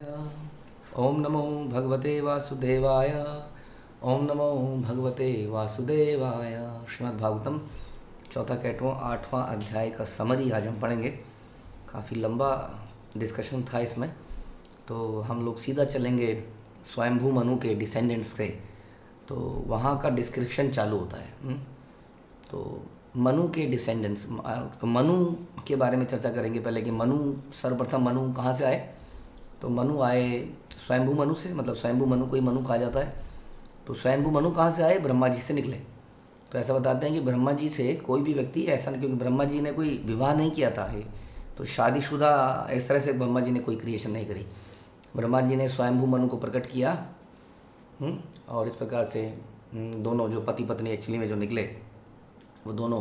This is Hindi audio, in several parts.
ओम नमो भगवते वासुदेवाय। ओम नमो भगवते वासुदेवाय। श्रीमद् भागवतम चौथा कैटवां आठवां अध्याय का समरी आज हम पढ़ेंगे। काफ़ी लंबा डिस्कशन था इसमें, तो हम लोग सीधा चलेंगे स्वयंभू मनु के डिसेंडेंट्स से। तो वहाँ का डिस्क्रिप्शन चालू होता है। तो मनु के डिसेंडेंट्स, मनु के बारे में चर्चा करेंगे पहले कि मनु, सर्वप्रथम मनु कहाँ से आए। तो मनु आए स्वयंभू मनु से, मतलब स्वयंभू मनु को ही मनु कहा जाता है। तो स्वयंभू मनु कहाँ से आए? ब्रह्मा जी से निकले। तो ऐसा बताते हैं कि ब्रह्मा जी से कोई भी व्यक्ति ऐसा नहीं, क्योंकि ब्रह्मा जी ने कोई विवाह नहीं किया था, तो शादीशुदा इस तरह से ब्रह्मा जी ने कोई क्रिएशन नहीं करी। ब्रह्मा जी ने स्वयंभू मनु को प्रकट किया। और इस प्रकार से दोनों जो पति पत्नी एक्चुअली में जो निकले वो दोनों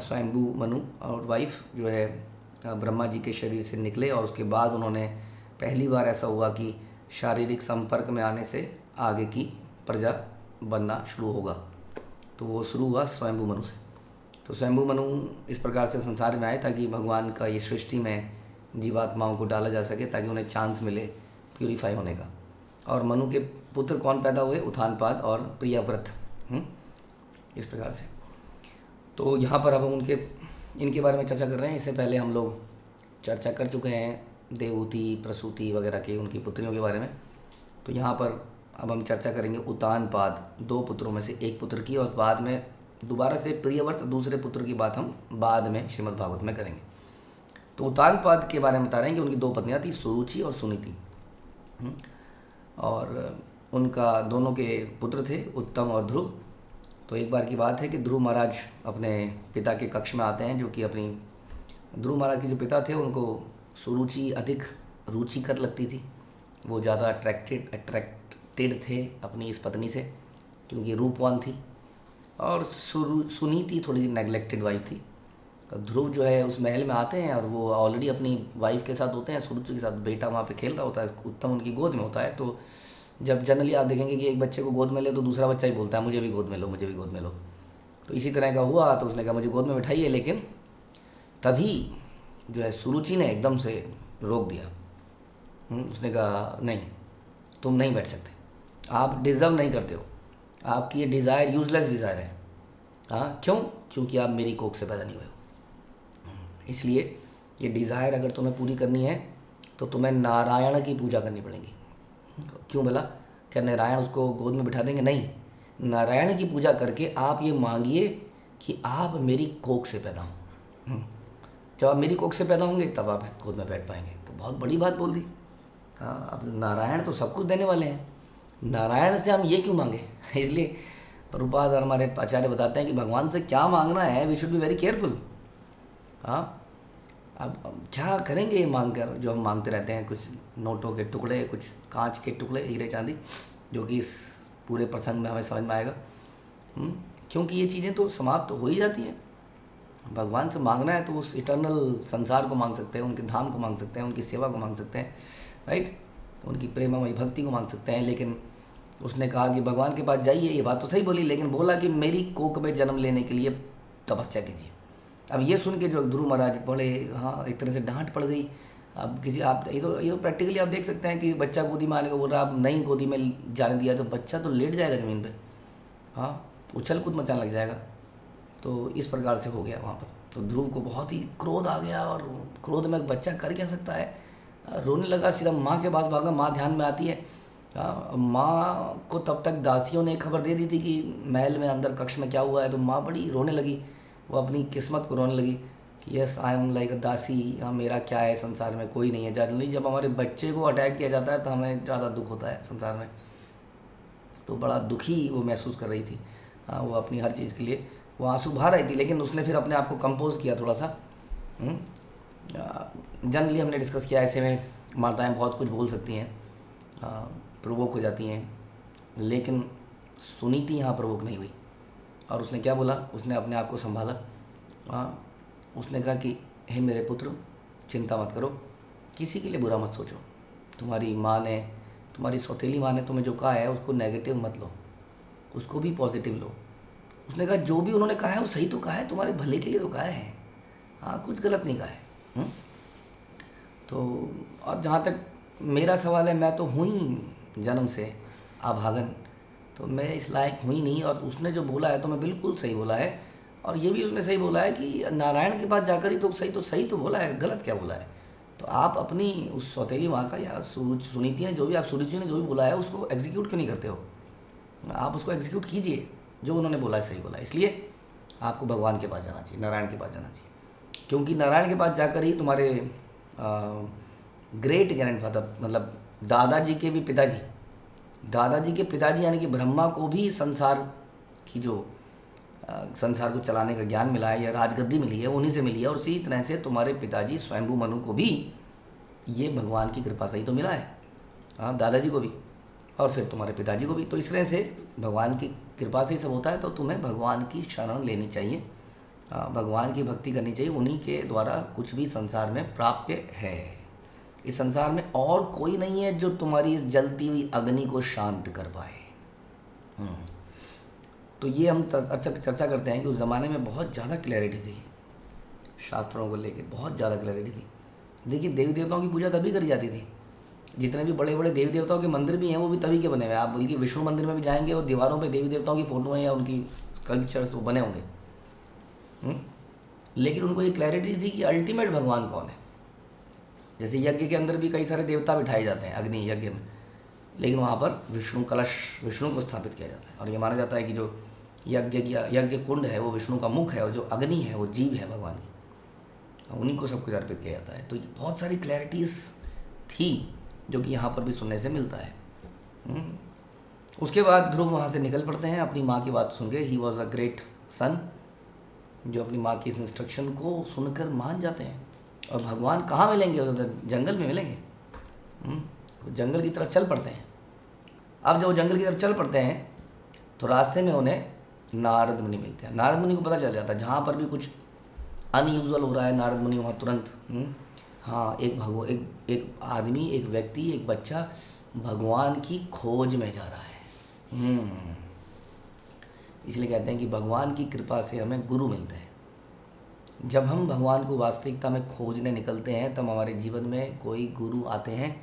स्वयंभू मनु और वाइफ जो है ब्रह्मा जी के शरीर से निकले। और उसके बाद उन्होंने पहली बार ऐसा हुआ कि शारीरिक संपर्क में आने से आगे की प्रजा बनना शुरू होगा। तो वो शुरू हुआ स्वयंभू मनु से। तो स्वयंभू मनु इस प्रकार से संसार में आए ताकि भगवान का ये सृष्टि में जीवात्माओं को डाला जा सके, ताकि उन्हें चांस मिले प्यूरीफाई होने का। और मनु के पुत्र कौन पैदा हुए? उत्तानपाद और प्रियव्रत। इस प्रकार से तो यहाँ पर अब हम इनके बारे में चर्चा कर रहे हैं। इससे पहले हम लोग चर्चा कर चुके हैं देवहूति, प्रसूति वगैरह के, उनकी पुत्रियों के बारे में। तो यहाँ पर अब हम चर्चा करेंगे उत्तानपाद, दो पुत्रों में से एक पुत्र की, और बाद में दोबारा से प्रियव्रत दूसरे पुत्र की बात हम बाद में श्रीमद् भागवत में करेंगे। तो उत्तानपाद के बारे में बता रहे हैं कि उनकी दो पत्नियाँ थी, सुरुचि और सुनीति। और उनका दोनों के पुत्र थे, उत्तम और ध्रुव। तो एक बार की बात है कि ध्रुव महाराज अपने पिता के कक्ष में आते हैं, जो कि ध्रुव महाराज के जो पिता थे उनको सुरुचि अधिक रुचिकर लगती थी। वो ज़्यादा अट्रैक्टेड थे अपनी इस पत्नी से, क्योंकि रूपवान थी। और सुनीति थोड़ी नेग्लेक्टेड वाइफ थी। ध्रुव जो है उस महल में आते हैं और वो ऑलरेडी अपनी वाइफ के साथ होते हैं, सुरुचि के साथ। बेटा वहाँ पे खेल रहा होता है, उत्तम उनकी गोद में होता है। तो जब जनरली आप देखेंगे कि एक बच्चे को गोद में ले तो दूसरा बच्चा ही बोलता है मुझे भी गोद में लो, मुझे भी गोद में लो। तो इसी तरह का हुआ। तो उसने कहा मुझे गोद में बिठाइए, लेकिन तभी जो है सुरुचि ने एकदम से रोक दिया। उसने कहा नहीं, तुम नहीं बैठ सकते, आप डिज़र्व नहीं करते हो, आपकी ये डिज़ायर यूजलेस डिज़ायर है। हाँ, क्यों? क्योंकि आप मेरी कोख से पैदा नहीं हुए हो। इसलिए ये डिज़ायर अगर तुम्हें पूरी करनी है तो तुम्हें नारायण की पूजा करनी पड़ेगी। क्यों बोला? क्या नारायण उसको गोद में बिठा देंगे? नहीं, नारायण की पूजा करके आप ये मांगिए कि आप मेरी कोख से पैदा हों। जब आप मेरी कोख से पैदा होंगे तब आप इस गोद में बैठ पाएंगे। तो बहुत बड़ी बात बोल दी। हाँ, अब नारायण तो सब कुछ देने वाले हैं, नारायण से हम ये क्यों मांगे? इसलिए प्रभुपाद और हमारे आचार्य बताते हैं कि भगवान से क्या मांगना है, we should be very careful. हाँ, अब क्या करेंगे ये मांग कर? जो हम मांगते रहते हैं, कुछ नोटों के टुकड़े, कुछ कांच के टुकड़े, हीरे चांदी, जो कि इस पूरे प्रसंग में हमें समझ में आएगा। क्योंकि ये चीज़ें तो समाप्त तो हो ही जाती हैं। भगवान से मांगना है तो उस इटर्नल संसार को मांग सकते हैं, उनके धाम को मांग सकते हैं, उनकी सेवा को मांग सकते हैं, राइट, उनकी प्रेममयी भक्ति को मांग सकते हैं। लेकिन उसने कहा कि भगवान के पास जाइए, ये बात तो सही बोली, लेकिन बोला कि मेरी कोख में जन्म लेने के लिए तपस्या कीजिए। अब ये सुन के जो ध्रुव महाराज बड़े, हाँ, एक तरह से डांट पड़ गई। अब किसी आप ये तो प्रैक्टिकली आप देख सकते हैं कि बच्चा गोदी में आने को बोल रहा है, आप नहीं गोदी में जाने दिया तो बच्चा तो लेट जाएगा ज़मीन पे, हाँ, उछल कूद मचाने लग जाएगा। तो इस प्रकार से हो गया वहाँ पर। तो ध्रुव को बहुत ही क्रोध आ गया, और क्रोध में बच्चा कर क्या सकता है, रोने लगा, सीधा माँ के पास भागा। माँ ध्यान में आती है। माँ को तब तक दासियों ने खबर दे दी थी कि महल में अंदर कक्ष में क्या हुआ है। तो माँ बड़ी रोने लगी, वो अपनी किस्मत को रोने लगी कि यस आई एम लाइक अ दासी, हाँ, मेरा क्या है, संसार में कोई नहीं है। जनरली जब हमारे बच्चे को अटैक किया जाता है तो हमें ज़्यादा दुख होता है संसार में। तो बड़ा दुखी वो महसूस कर रही थी। हाँ, वो अपनी हर चीज़ के लिए वो आंसू बहा रही थी, लेकिन उसने फिर अपने आप को कंपोज किया थोड़ा सा। जनरली हमने डिस्कस किया, ऐसे में माताएं बहुत कुछ बोल सकती हैं, प्रवोक हो जाती हैं, लेकिन सुनीति यहाँ प्रवोक नहीं हुई। और उसने क्या बोला? उसने अपने आप को संभाला। उसने कहा कि हे मेरे पुत्र, चिंता मत करो, किसी के लिए बुरा मत सोचो। तुम्हारी माँ ने, तुम्हारी सौतेली माँ ने तुम्हें जो कहा है उसको नेगेटिव मत लो, उसको भी पॉजिटिव लो। उसने कहा जो भी उन्होंने कहा है वो सही तो कहा है, तुम्हारे भले के लिए तो कहा है, हाँ, कुछ गलत नहीं कहा है। तो और जहाँ तक मेरा सवाल है, मैं तो हूँ ही जन्म से अभागन, तो मैं इस लायक हुई नहीं। और उसने जो बोला है तो मैं बिल्कुल सही बोला है। और ये भी उसने सही बोला है कि नारायण के पास जाकर ही तो सही तो बोला है, गलत क्या बोला है। तो आप अपनी उस सौतेली माँ का या सुनीति ने जो भी, आप सुनीति जी ने जो भी बोला है उसको एग्जीक्यूट क्यों नहीं करते हो। आप उसको एग्जीक्यूट कीजिए, जो उन्होंने बोला है सही बोला है। इसलिए आपको भगवान के पास जाना चाहिए, नारायण के पास जाना चाहिए, क्योंकि नारायण के पास जाकर ही तुम्हारे ग्रेट ग्रैंडफादर, मतलब दादाजी के भी पिताजी, दादाजी के पिताजी यानी कि ब्रह्मा को भी संसार की जो संसार को चलाने का ज्ञान मिला है या राजगद्दी मिली है, उन्हीं से मिली है। और उसी तरह से तुम्हारे पिताजी स्वयंभू मनु को भी ये भगवान की कृपा से ही तो मिला है। हाँ, दादाजी को भी और फिर तुम्हारे पिताजी को भी। तो इस तरह से भगवान की कृपा से ही सब होता है। तो तुम्हें भगवान की शरण लेनी चाहिए, भगवान की भक्ति करनी चाहिए। उन्हीं के द्वारा कुछ भी संसार में प्राप्य है। इस संसार में और कोई नहीं है जो तुम्हारी इस जलती हुई अग्नि को शांत कर पाए। तो ये हम चर्चा करते हैं कि उस ज़माने में बहुत ज़्यादा क्लैरिटी थी शास्त्रों को लेकर, बहुत ज़्यादा क्लैरिटी थी। देखिए, देवी देवताओं की पूजा तभी करी जाती थी, जितने भी बड़े बड़े देवी देवताओं के मंदिर भी हैं वो भी तभी के बने हुए हैं। आप बल्कि विष्णु मंदिर में भी जाएंगे और दीवारों पे देवी देवताओं की फोटो या उनकी स्कल्पचर्स वो बने होंगे। लेकिन उनको ये क्लैरिटी थी कि अल्टीमेट भगवान कौन है। जैसे यज्ञ के अंदर भी कई सारे देवता बिठाए जाते हैं अग्नि यज्ञ में, लेकिन वहाँ पर विष्णु कलश, विष्णु को स्थापित किया जाता है। और ये माना जाता है कि जो यज्ञ कुंड है वो विष्णु का मुख है, और जो अग्नि है वो जीव है भगवान की, उन्हीं को सब कुछ अर्पित किया जाता है। तो बहुत सारी क्लैरिटीज़ थी जो कि यहाँ पर भी सुनने से मिलता है। उसके बाद ध्रुव वहाँ से निकल पड़ते हैं अपनी माँ की बात सुन के। ही वॉज अ ग्रेट सन, जो अपनी माँ की इस इंस्ट्रक्शन को सुनकर मान जाते हैं। और भगवान कहाँ मिलेंगे, उधर जंगल में मिलेंगे। जंगल की तरफ चल पड़ते हैं। अब जब वो जंगल की तरफ चल पड़ते हैं तो रास्ते में उन्हें नारद मुनि मिलते हैं। नारद मुनि को पता चल जाता है जहाँ पर भी कुछ अनयूजुअल हो रहा है, नारद मुनि वहाँ तुरंत हाँ, एक आदमी, एक व्यक्ति, एक बच्चा भगवान की खोज में जा रहा है। इसलिए कहते हैं कि भगवान की कृपा से हमें गुरु मिलते हैं। जब हम भगवान को वास्तविकता में खोजने निकलते हैं तब हमारे जीवन में कोई गुरु आते हैं,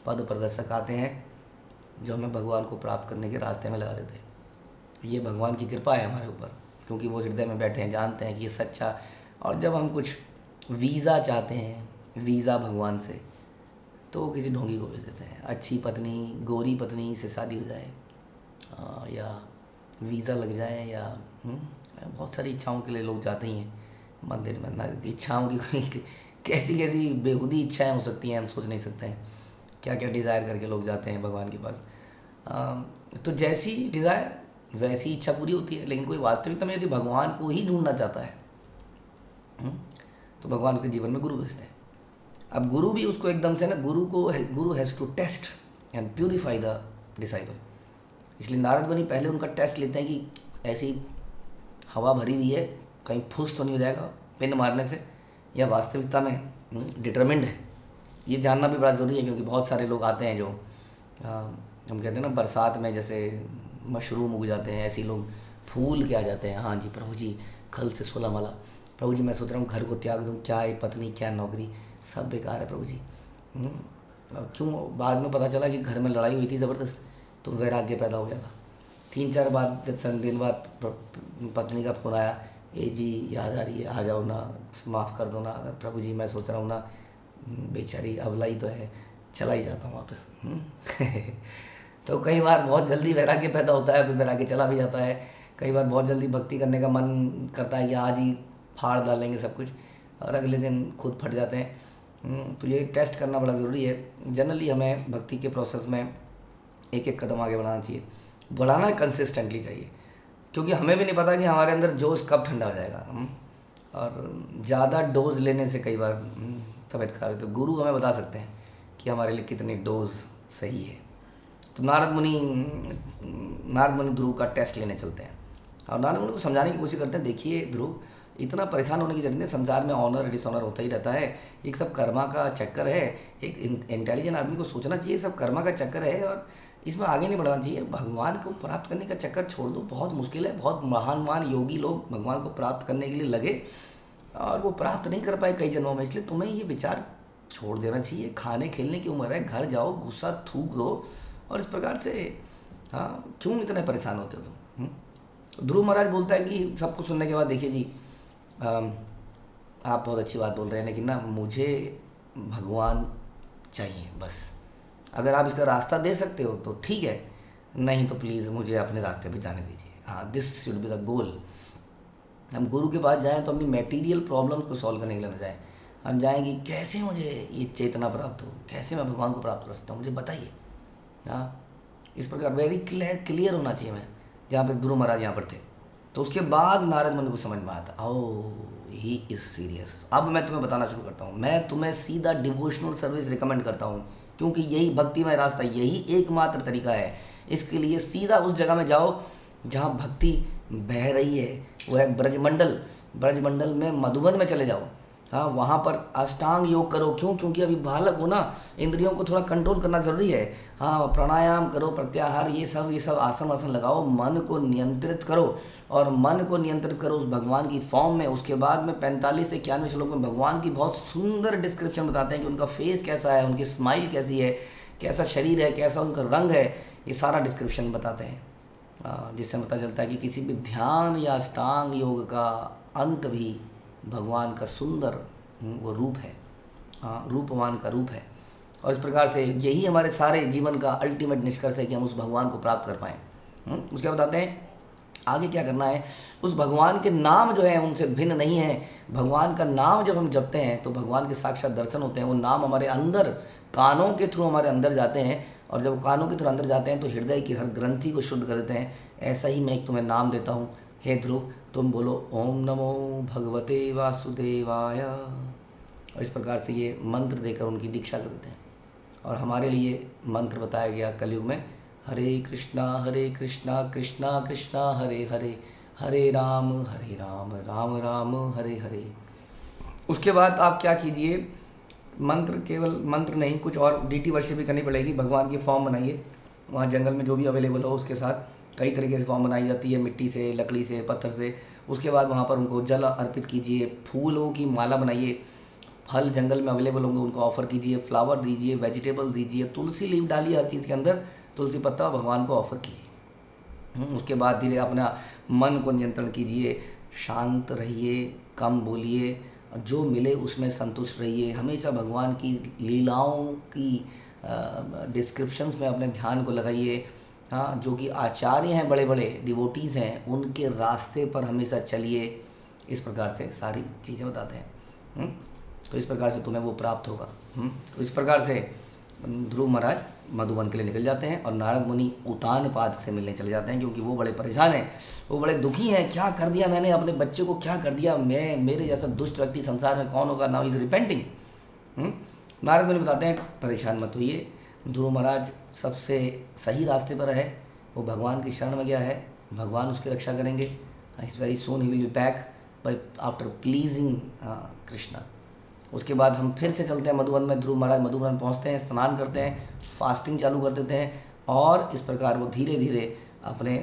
पद प्रदर्शक आते हैं, जो हमें भगवान को प्राप्त करने के रास्ते में लगा देते हैं। ये भगवान की कृपा है हमारे ऊपर, क्योंकि वो हृदय में बैठे हैं, जानते हैं कि ये सच्चा। और जब हम कुछ वीज़ा चाहते हैं, वीज़ा भगवान से, तो किसी ढोंगी को भेज देते हैं। अच्छी पत्नी, गोरी पत्नी से शादी हो जाए, या वीज़ा लग जाए, या बहुत सारी इच्छाओं के लिए लोग जाते ही हैं मंदिर में। ना इच्छाओं की कोई कैसी कैसी बेहूदी इच्छाएं हो सकती हैं, हम सोच नहीं सकते हैं। क्या क्या डिज़ायर करके लोग जाते हैं भगवान के पास। तो जैसी डिज़ायर वैसी इच्छा पूरी होती है। लेकिन कोई वास्तविकता में यदि भगवान को ही ढूंढना चाहता है तो भगवान के जीवन में गुरु भेजते हैं। अब गुरु भी उसको एकदम से ना, guru has to test and purify the disciple. इसलिए नारद मुनि पहले उनका टेस्ट लेते हैं कि ऐसी हवा भरी हुई है, कहीं फूस तो नहीं हो जाएगा पिन मारने से, या वास्तविकता में डिटरमिंड है। ये जानना भी बड़ा ज़रूरी है, क्योंकि बहुत सारे लोग आते हैं जो हम कहते हैं ना, बरसात में जैसे मशरूम उग जाते हैं, ऐसे ही लोग फूल के आ जाते हैं। हाँ जी प्रभु जी, कल से 16 माला, प्रभु जी मैं सोच रहा हूँ घर को त्याग दूँ, क्या है पत्नी, क्या नौकरी, सब बेकार है प्रभु जी। क्यों? बाद में पता चला कि घर में लड़ाई हुई थी ज़बरदस्त, तो वैराग्य पैदा हो गया था। 3-4 दिन बाद पत्नी का फ़ोन आया, ए जी याद आ रही है, आ जाओ ना, माफ़ कर दो ना प्रभु जी, मैं सोच रहा हूँ ना, बेचारी अबलाई तो है, चला ही जाता हूँ वापस। तो कई बार बहुत जल्दी वैराग्य पैदा होता है, फिर वैराग्य चला भी जाता है। कई बार बहुत जल्दी भक्ति करने का मन करता है कि आज ही फाड़ डालेंगे सब कुछ, और अगले दिन खुद फट जाते हैं। तो ये टेस्ट करना बड़ा ज़रूरी है। जनरली हमें भक्ति के प्रोसेस में एक एक कदम आगे बढ़ाना चाहिए, बढ़ाना कंसिस्टेंटली चाहिए, क्योंकि हमें भी नहीं पता कि हमारे अंदर जोश कब ठंडा हो जाएगा। और ज़्यादा डोज लेने से कई बार तबीयत खराब है। तो गुरु हमें बता सकते हैं कि हमारे लिए कितनी डोज सही है। तो नारद मुनि ध्रुव का टेस्ट लेने चलते हैं, और नारद मुनि को समझाने की कोशिश करते हैं, देखिए ध्रुव, इतना परेशान होने की जरूरत नहीं, संसार में ऑनर डिसऑनर होता ही रहता है, एक सब कर्मा का चक्कर है। एक इंटेलिजेंट आदमी को सोचना चाहिए सब कर्मा का चक्कर है, और इसमें आगे नहीं बढ़ना चाहिए। भगवान को प्राप्त करने का चक्कर छोड़ दो, बहुत मुश्किल है। बहुत महान योगी लोग भगवान को प्राप्त करने के लिए लगे और वो प्राप्त नहीं कर पाए कई जन्मों में। इसलिए तुम्हें ये विचार छोड़ देना चाहिए, खाने खेलने की उम्र है, घर जाओ, गुस्सा थूक दो। और इस प्रकार से हाँ, क्यों इतने परेशान होते हो तुम? ध्रुव महाराज बोलता है कि सबको सुनने के बाद, देखिए जी, आप बहुत अच्छी बात बोल रहे हैं, लेकिन ना मुझे भगवान चाहिए बस। अगर आप इसका रास्ता दे सकते हो तो ठीक है, नहीं तो प्लीज़ मुझे अपने रास्ते पे जाने दीजिए। हाँ, this should be the goal. हम गुरु के पास जाएं तो अपनी मटेरियल प्रॉब्लम्स को सॉल्व करने के लिए ना जाएं, हम जाएंगे कैसे मुझे ये चेतना प्राप्त हो, कैसे मैं भगवान को प्राप्त कर सकता हूँ, मुझे बताइए। हाँ, इस प्रकार वेरी क्लियर होना चाहिए मैं। जहाँ पे ध्रुव महाराज यहाँ पर थे, तो उसके बाद नारद मुनि को समझ में आता, ओह ही इज़ सीरियस। अब मैं तुम्हें बताना शुरू करता हूँ, मैं तुम्हें सीधा डिवोशनल सर्विस रिकमेंड करता हूँ, क्योंकि यही भक्तिमय रास्ता, यही एकमात्र तरीका है। इसके लिए सीधा उस जगह में जाओ जहाँ भक्ति बह रही है, वो है ब्रजमंडल। ब्रजमंडल में मधुबन में चले जाओ। हाँ, वहाँ पर अष्टांग योग करो। क्यों? क्योंकि अभी बालक हो ना, इंद्रियों को थोड़ा कंट्रोल करना ज़रूरी है। हाँ, प्राणायाम करो, प्रत्याहार, ये सब आसन वासन लगाओ, मन को नियंत्रित करो। और मन को नियंत्रित करो उस भगवान की फॉर्म में। उसके बाद में 45 से 91 श्लोक में भगवान की बहुत सुंदर डिस्क्रिप्शन बताते हैं कि उनका फेस कैसा है, उनकी स्माइल कैसी है, कैसा शरीर है, कैसा उनका रंग है, ये सारा डिस्क्रिप्शन बताते हैं। जिससे पता चलता है कि किसी भी ध्यान या अष्टांग योग का अंत भी भगवान का सुंदर वो रूप है। रूपवान का रूप है। और इस प्रकार से यही हमारे सारे जीवन का अल्टीमेट निष्कर्ष है कि हम उस भगवान को प्राप्त कर पाएँ। उसके बताते हैं आगे क्या करना है। उस भगवान के नाम जो है उनसे भिन्न नहीं है। भगवान का नाम जब हम जपते हैं तो भगवान के साक्षात दर्शन होते हैं। वो नाम हमारे अंदर, कानों के थ्रू हमारे अंदर जाते हैं, और जब कानों के थ्रू अंदर जाते हैं तो हृदय की हर ग्रंथि को शुद्ध कर देते हैं। ऐसा ही मैं एक तुम्हें नाम देता हूँ, हे ध्रुव, तुम बोलो ओम नमो भगवते वासुदेवाय। और इस प्रकार से ये मंत्र देकर उनकी दीक्षा कर देते हैं। और हमारे लिए मंत्र बताया गया कलयुग में, हरे कृष्णा कृष्णा कृष्णा हरे हरे, हरे राम राम राम हरे हरे। उसके बाद आप क्या कीजिए, मंत्र, केवल मंत्र नहीं, कुछ और डीटी वर्शिप भी करनी पड़ेगी। भगवान की फॉर्म बनाइए, वहाँ जंगल में जो भी अवेलेबल हो उसके साथ कई तरीके से फॉर्म बनाई जाती है, मिट्टी से, लकड़ी से, पत्थर से। उसके बाद वहाँ पर उनको जल अर्पित कीजिए, फूलों की माला बनाइए, फल जंगल में अवेलेबल होंगे उनको ऑफ़र कीजिए, फ्लावर दीजिए, वेजिटेबल्स दीजिए, तुलसी लीव डालिए हर चीज़ के अंदर, तुलसी पत्ता भगवान को ऑफ़र कीजिए। उसके बाद धीरे अपना मन को नियंत्रण कीजिए, शांत रहिए, कम बोलिए, जो मिले उसमें संतुष्ट रहिए। हमेशा भगवान की लीलाओं की डिस्क्रिप्शंस में अपने ध्यान को लगाइए। हाँ, जो कि आचार्य हैं, बड़े बड़े डिवोटीज़ हैं, उनके रास्ते पर हमेशा चलिए। इस प्रकार से सारी चीज़ें बताते हैं। तो इस प्रकार से तुम्हें वो प्राप्त होगा। तो इस प्रकार से ध्रुव महाराज मधुबन के लिए निकल जाते हैं और नारद मुनि उतानपाद से मिलने चले जाते हैं, क्योंकि वो बड़े परेशान हैं, वो बड़े दुखी हैं। क्या कर दिया मैंने अपने बच्चे को, क्या कर दिया मैं, मेरे जैसा दुष्ट व्यक्ति संसार में कौन होगा, नाउ इज़ रिपेंटिंग। नारद मुनि बताते हैं परेशान मत होइए, ध्रुव महाराज सबसे सही रास्ते पर है, वो भगवान की शरण में गया है, भगवान उसकी रक्षा करेंगे। It's very soon he will be back by after pleasing Krishna. उसके बाद हम फिर से चलते हैं मधुबन में। ध्रुव महाराज मधुबन पहुंचते हैं, स्नान करते हैं, फास्टिंग चालू कर देते हैं, और इस प्रकार वो धीरे धीरे अपने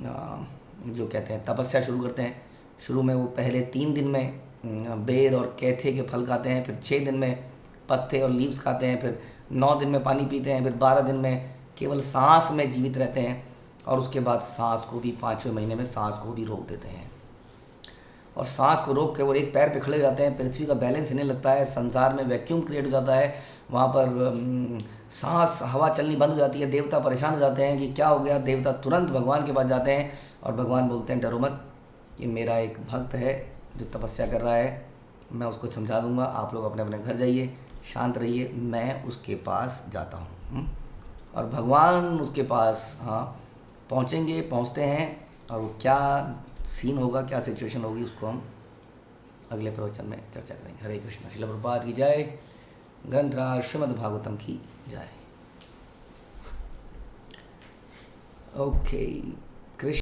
जो कहते हैं तपस्या शुरू करते हैं। शुरू में वो पहले 3 दिन में बेर और कैथे के फल खाते हैं, फिर 6 दिन में पत्ते और लीव्स खाते हैं, फिर 9 दिन में पानी पीते हैं, फिर 12 दिन में केवल सांस में जीवित रहते हैं, और उसके बाद सांस को भी 5वें महीने में सांस को भी रोक देते हैं। और सांस को रोक के वो एक पैर पे खड़े हो जाते हैं। पृथ्वी का बैलेंस हिलने लगता है, संसार में वैक्यूम क्रिएट हो जाता है, वहाँ पर सांस हवा चलनी बंद हो जाती है। देवता परेशान हो जाते हैं कि क्या हो गया। देवता तुरंत भगवान के पास जाते हैं और भगवान बोलते हैं डरो मत, ये मेरा एक भक्त है जो तपस्या कर रहा है, मैं उसको समझा दूंगा, आप लोग अपने अपने घर जाइए, शांत रहिए, मैं उसके पास जाता हूँ। और भगवान उसके पास पहुँचते हैं, और वो क्या सीन होगा, क्या सिचुएशन होगी, उसको हम अगले प्रवचन में चर्चा करेंगे। हरे कृष्ण। श्रील प्रभुपाद की जय। ग्रंथराज श्रीमद् भागवतम की जय। ओके।